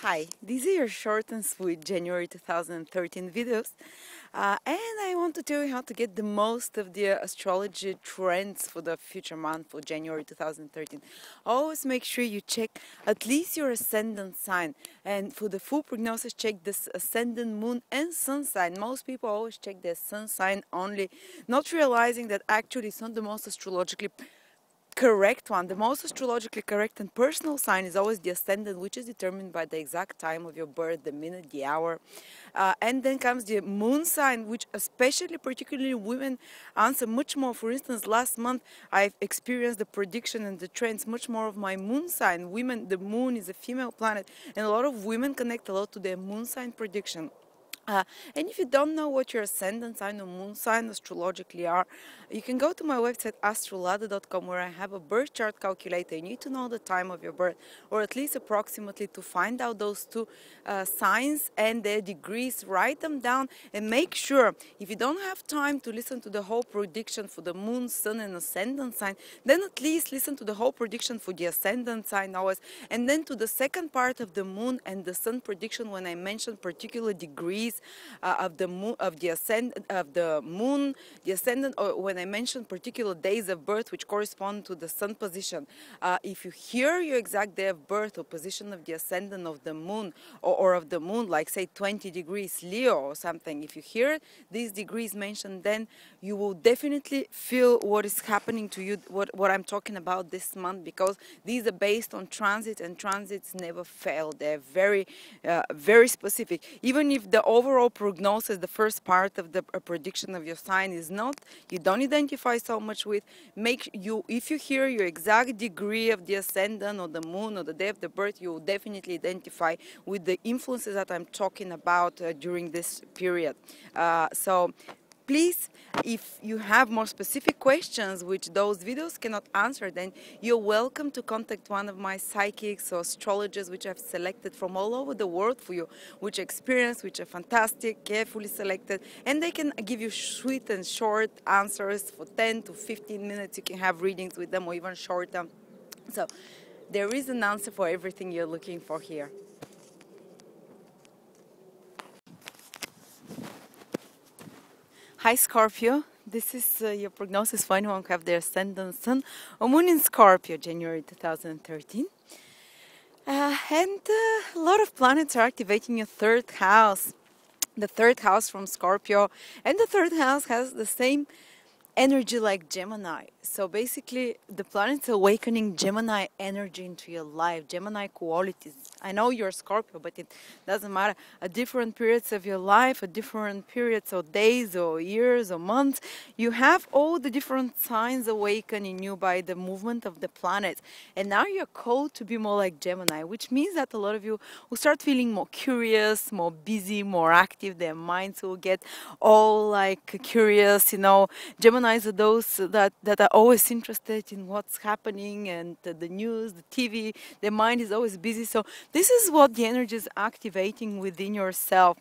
Hi, these are your short and sweet January 2013 videos, and I want to tell you how to get the most of the astrology trends for the future month for January 2013. Always make sure you check at least your ascendant sign, and for the full prognosis check this ascendant, moon and sun sign. Most people always check their sun sign only, not realizing that actually it's not the most astrologically correct one. The most astrologically correct and personal sign is always the ascendant, which is determined by the exact time of your birth, the minute, the hour. And then comes the moon sign, which especially, particularly women, answer much more. For instance, last month I've experienced the prediction and the trends much more of my moon sign. Women, the moon is a female planet, and a lot of women connect a lot to their moon sign prediction. And if you don't know what your ascendant sign or moon sign astrologically are, you can go to my website astrolada.com, where I have a birth chart calculator. You need to know the time of your birth, or at least approximately, to find out those two signs and their degrees. Write them down and make sure, if you don't have time to listen to the whole prediction for the moon, sun and ascendant sign, then at least listen to the whole prediction for the ascendant sign always, and then to the second part of the moon and the sun prediction when I mentioned particular degrees of the moon, of the ascendant, or when I mentioned particular days of birth which correspond to the sun position. If you hear your exact day of birth or position of the ascendant of the moon, or of the moon, like say 20 degrees Leo or something, if you hear these degrees mentioned, then you will definitely feel what is happening to you, what I'm talking about this month, because these are based on transit, and transits never fail. They're very specific. Even if the overall prognosis, the first part of the prediction of your sign, is not, you don't identify so much with, if you hear your exact degree of the ascendant or the moon or the day of the birth, you will definitely identify with the influences that I'm talking about during this period. So please, if you have more specific questions which those videos cannot answer, then you're welcome to contact one of my psychics or astrologers which I've selected from all over the world for you, which are fantastic, carefully selected, and they can give you sweet and short answers for 10 to 15 minutes. You can have readings with them, or even shorter. So there is an answer for everything you're looking for here. Hi Scorpio, this is your prognosis for anyone who have their ascendant sun or moon in Scorpio, January 2013. And a lot of planets are activating your third house. The third house from Scorpio, and the third house has the same energy like Gemini. So basically the planets are awakening Gemini energy into your life, Gemini qualities. I know you're Scorpio, but it doesn't matter. At different periods of your life, at different periods of days or years or months, you have all the different signs awakening you by the movement of the planets. And now you're called to be more like Gemini, which means that a lot of you will start feeling more curious, more busy, more active. Their minds will get all like curious, you know. Geminis are those that are always interested in what's happening, and the news, the TV. Their mind is always busy. So this is what the energy is activating within yourself.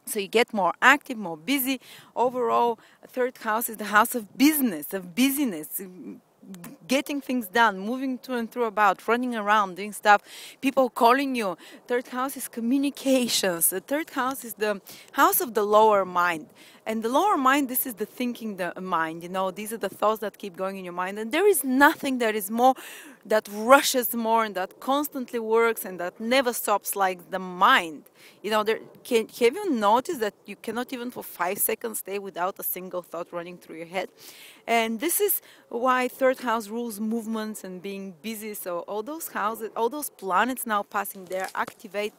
So you get more active, more busy. Overall, third house is the house of business, of busyness, getting things done, moving to and through about, running around, doing stuff, people calling you. Third house is communications. The third house is the house of the lower mind. And the lower mind, this is the thinking the mind, you know, these are the thoughts that keep going in your mind. And there is nothing that is more, that rushes more, and that constantly works, and that never stops like the mind. You know, have you noticed that you cannot even for 5 seconds stay without a single thought running through your head? And this is why third house rules movements and being busy. So all those houses, all those planets now passing there activate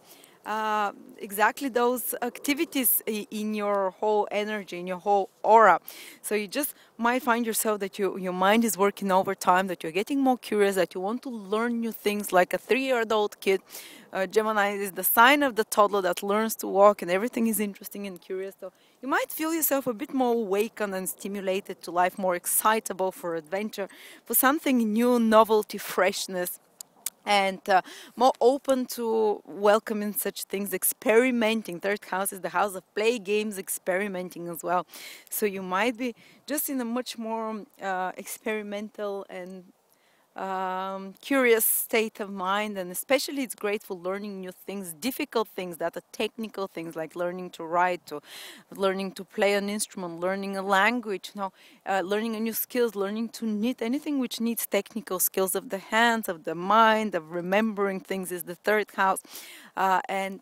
exactly those activities in your whole energy, in your whole aura. So you just might find yourself that your mind is working overtime, that you're getting more curious, that you want to learn new things like a 3-year-old kid. Gemini is the sign of the toddler that learns to walk, and everything is interesting and curious. So you might feel yourself a bit more awakened and stimulated to life, more excitable for adventure, for something new, novelty, freshness, and more open to welcoming such things, experimenting. Third house is the house of play, games, experimenting as well. So you might be just in a much more experimental and curious state of mind, and especially it's great for learning new things, difficult things that are technical things like learning to write, to learning to play an instrument, learning a language, learning a new skills, learning to knit, anything which needs technical skills of the hands, of the mind, of remembering things is the third house. And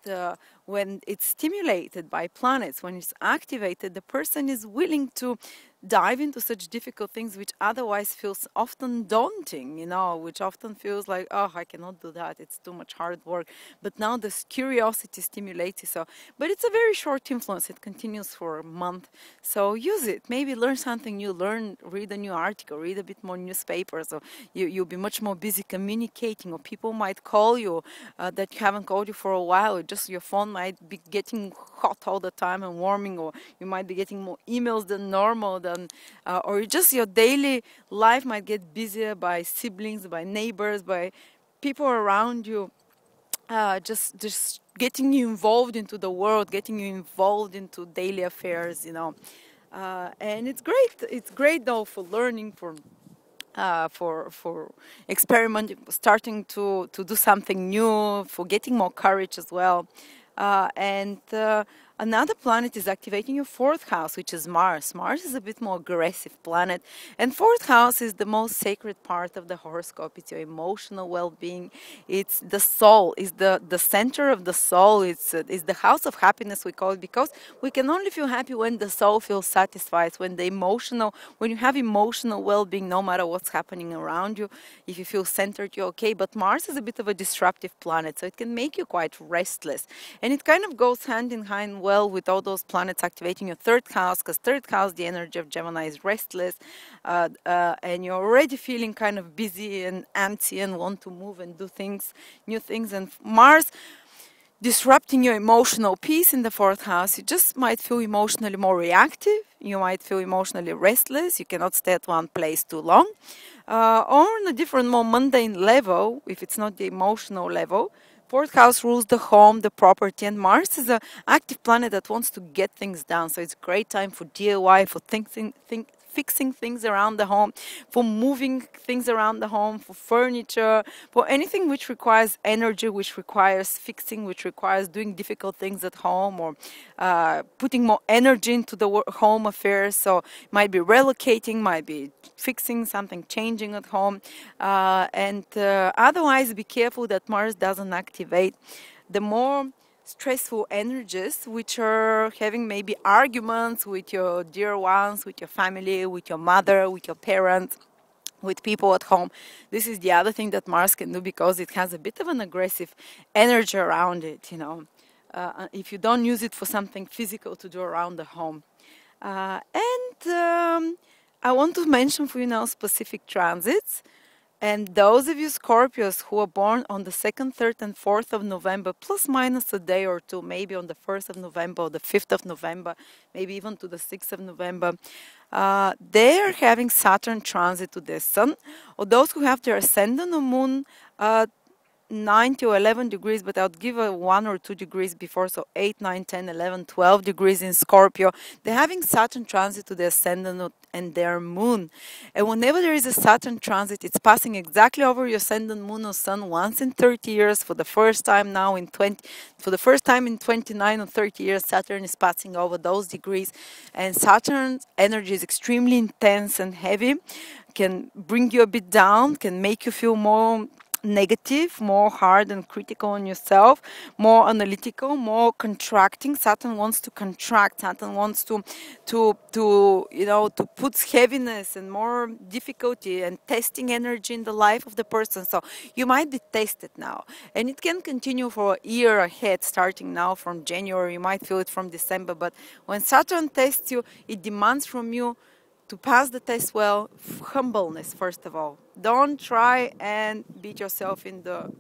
when it's stimulated by planets, when it's activated, the person is willing to dive into such difficult things which otherwise feels often daunting, which often feels like, oh, I cannot do that, it's too much hard work. But now this curiosity stimulates you. But it's a very short influence, it continues for a month. So use it, maybe learn something new, read a new article, read a bit more newspapers, or you'll be much more busy communicating, or people might call you that you haven't called you for a while, or just your phone might be getting hot all the time and warming, or you might be getting more emails than normal, or just your daily life might get busier by siblings, by neighbors, by people around you, just getting you involved into the world, getting you involved into daily affairs, and it's great. It's great though for learning, for experimenting, starting to do something new, for getting more courage as well. And another planet is activating your fourth house, which is Mars. Mars is a bit more aggressive planet, and fourth house is the most sacred part of the horoscope. It's your emotional well-being. It's the soul. It's the center of the soul. It's the house of happiness, we call it, because we can only feel happy when the soul feels satisfied, when you have emotional well-being, no matter what's happening around you. If you feel centered, you're okay. But Mars is a bit of a disruptive planet, so it can make you quite restless. And it kind of goes hand in hand well with all those planets activating your third house, because third house, the energy of Gemini, is restless, and you're already feeling kind of busy and empty and want to move and do things, new things. And Mars disrupting your emotional peace in the fourth house, you just might feel emotionally more reactive, you might feel emotionally restless, you cannot stay at one place too long, or on a different, more mundane level, if it's not the emotional level. Fourth house rules the home, the property, and Mars is an active planet that wants to get things done. So it's a great time for DIY, for fixing things around the home, for moving things around the home, for furniture, for anything which requires energy, which requires fixing, which requires doing difficult things at home, or putting more energy into the home affairs. So it might be relocating, might be fixing something, changing at home. And otherwise, be careful that Mars doesn't activate the more stressful energies, which are having maybe arguments with your dear ones, with your family, with your mother, with your parents, with people at home. This is the other thing that Mars can do, because it has a bit of an aggressive energy around it, if you don't use it for something physical to do around the home. And I want to mention for you now specific transits. And those of you Scorpios who are born on the 2nd, 3rd, and 4th of November, plus minus a day or two, maybe on the 1st of November or the 5th of November, maybe even to the 6th of November, they are having Saturn transit to their Sun. Or those who have their Ascendant or Moon 9 to 11 degrees, but I'll give a 1 or 2 degrees before, so 8, 9, 10, 11, 12 degrees in Scorpio. They're having Saturn transit to the Ascendant and their Moon. And whenever there is a Saturn transit, it's passing exactly over your Ascendant, Moon, or Sun once in 30 years. For the first time now for the first time in 29 or 30 years, Saturn is passing over those degrees. And Saturn's energy is extremely intense and heavy, can bring you a bit down, can make you feel more negative, more hard and critical on yourself, more analytical, more contracting. Saturn wants to contract. Saturn wants to put heaviness and more difficulty and testing energy in the life of the person. So you might be tested now, and it can continue for a year ahead, starting now from January. You might feel it from December, but when Saturn tests you, it demands from you to pass the test well, humbleness first of all. Don't try and beat yourself in the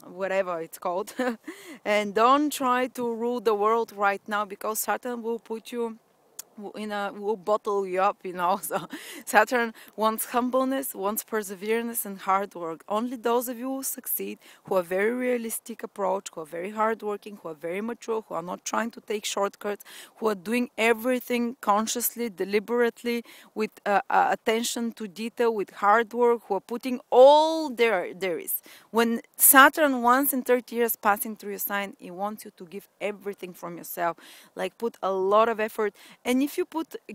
whatever it's called, and don't try to rule the world right now, because Saturn will put you will bottle you up, you know. So Saturn wants humbleness, wants perseverance and hard work. Only those of you who succeed, who are very realistic approach, who are very hardworking, who are very mature, who are not trying to take shortcuts, who are doing everything consciously, deliberately, with attention to detail, with hard work, who are putting all there is. When Saturn once in 30 years passing through your sign, he wants you to give everything from yourself, like put a lot of effort. And if you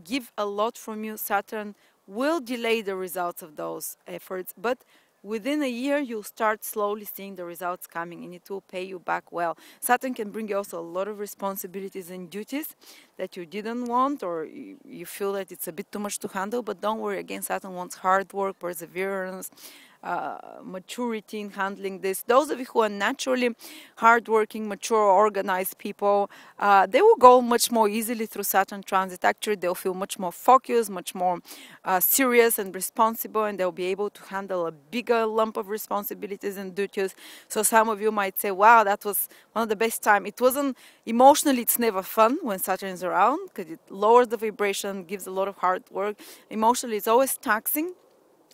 give a lot from you, Saturn will delay the results of those efforts, but within a year you'll start slowly seeing the results coming, and it will pay you back well. Saturn can bring you also a lot of responsibilities and duties that you didn't want, or you feel that it's a bit too much to handle, but don't worry. Again, Saturn wants hard work, perseverance, maturity in handling this. Those of you who are naturally hardworking, mature, organized people, they will go much more easily through Saturn transit. Actually, they'll feel much more focused, much more serious and responsible, and they'll be able to handle a bigger lump of responsibilities and duties. So some of you might say, wow, that was one of the best time. It wasn't, emotionally, it's never fun when Saturn is around, because it lowers the vibration, gives a lot of hard work. Emotionally, it's always taxing.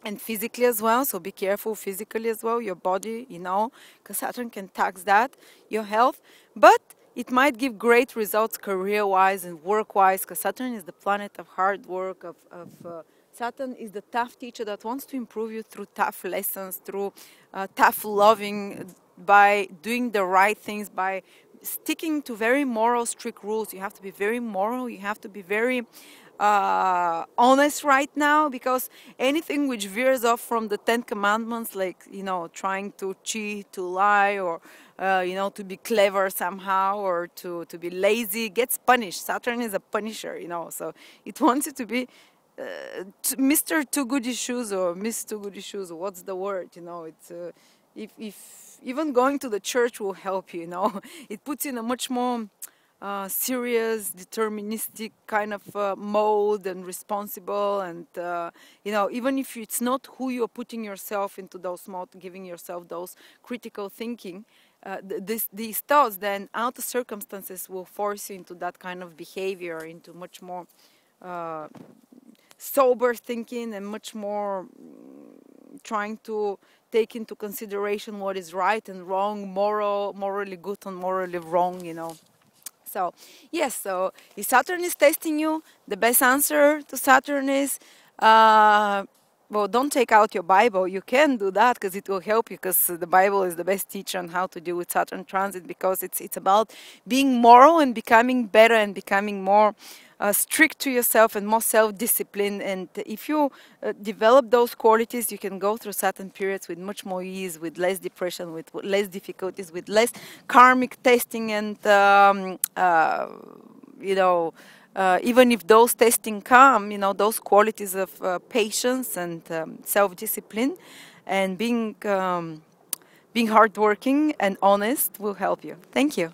And physically as well, so be careful physically as well, your body, you know, because Saturn can tax that, your health. But it might give great results career-wise and work-wise, because Saturn is the planet of hard work, Saturn is the tough teacher that wants to improve you through tough lessons, through tough loving, by doing the right things, by sticking to very moral, strict rules. You have to be very moral, you have to be very honest right now, because anything which veers off from the 10 commandments, like, you know, trying to cheat, to lie, or you know, to be clever somehow, or to be lazy, gets punished. Saturn is a punisher, you know, so it wants you to be Mr. Too Goody Shoes, or Miss Too Goody Shoes, what's the word, you know. It's if even going to the church will help you, you know. It puts you in a much more serious, deterministic kind of mode, and responsible, and you know, even if it's not who you're putting yourself into those mode, giving yourself those critical thinking, these thoughts, then outer circumstances will force you into that kind of behavior, into much more sober thinking, and much more trying to take into consideration what is right and wrong, morally good and morally wrong, you know. So, yes, so if Saturn is testing you, the best answer to Saturn is, well, don't take out your Bible. You can do that, because it will help you, because the Bible is the best teacher on how to deal with Saturn transit, because it's about being moral and becoming better and becoming more strict to yourself and more self-discipline. And if you develop those qualities, you can go through Saturn periods with much more ease, with less depression, with less difficulties, with less karmic testing, and you know, even if those testing come, you know, those qualities of patience and self-discipline and being hardworking and honest will help you. Thank you.